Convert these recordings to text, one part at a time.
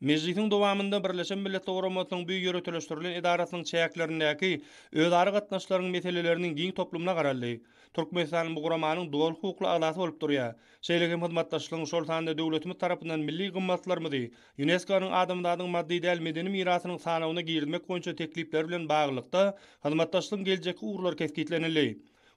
Mejlisin dowamında Birleşen Milletler Guramasynyň büýük ýöreteleşdirilen edarasynyň çäklerindäki özara gatnaşlaryň meseleleriniň giň toplumuna garaldy. Türkmenistanyň bu guramanyň dowal hukukly agasy bolup durýar. Şeýlegem hyzmatdaşlygyň şol sanda döwletimiz tarapyndan milli gymmatlarmydy, UNESCO-nyň adamdadyň maddi däl medeni mirasynyň sanawyna girmek boýunça teklipleri bilen baglykda hyzmatdaşlygyň geljeki urlary keskitlenildi.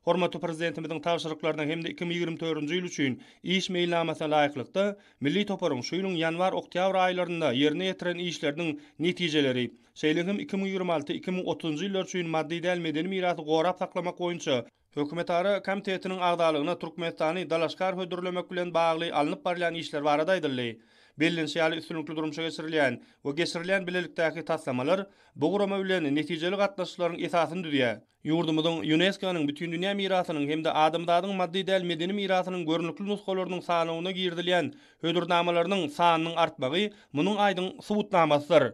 Hormatly prezidentimiziň tawşyryklaryna hem de 2024-nji ýyl üçin iş meýillamasyna laýyklykda milli toparyň şu ýylyň ýanwar-oktýabr aýlarynda ýerine ýetiren işleriniň netijeleri, şeýlegem 2026-2030-njy ýyllar üçin maddi däl medeni mirasy gorap saklamak boýunça Hökümetara komitetiniň agdalygyna Türkmenistany dalaşkar hödürlemek bilen bagly alınıp barýan işler barada aýdyldy. Bellenşýäli üstünlükli durmuşa geçirilen bilelikdäki taslamalar bu gurama bilen netijeli gatnaşyklaryň esasyny düzýär. Ýurdumyzyň UNESCO-nyň bütün dünýä mirasynyň hem de adamdadyň maddi däl medeni mirasynyň görnükli nuskalarynyň sanawyna girdilýän hödürnamalarynyň sanynyň artmagy munyň aýdyň subutnamasydyr.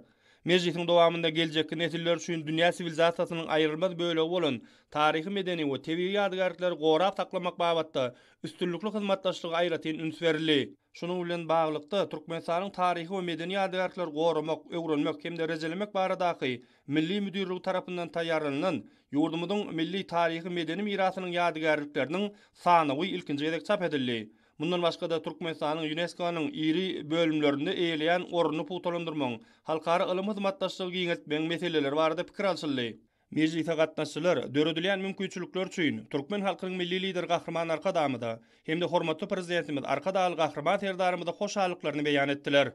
Mejlisiň dowamında geljekki nesiller üçin dünýä sivilizasiýasynyň aýrylmaz bölegi bolan taryhy medeni we tebigy ýadgarlykları gorap saklamak babatda üstünlükli hyzmatdaşlygy aýratyn üns berildi. Şunun bilen baglykda Türkmenistanyň taryhy we medeni ýadgarlykları goramak, öwrenmek hem de rejelemek baradaky milli müdürligi tarapyndan taýýarlanan ýurdumyzyň milli taryhy medeni mirasynyň ýadgarlyklarynyň sanawy ilkinji gezek çap edildi. Bundan başga da Türkmenistanyň UNESCO-nyň iri bölümlerinde eýleýän oruny putalandyrmaň, halkara ylym hyzmatdaşlygy giňetmeň meseleleri barada pikir alşyldy. Mejlise gatnaşçylar döredilýän mümkinçilikler üçin türkmen halkynyň milli lider Gahrman Arkadamyda hem de hormatly prezidentimiz Arkadaly Gahrman serdarymyza hoşallyklaryny beýan etdiler.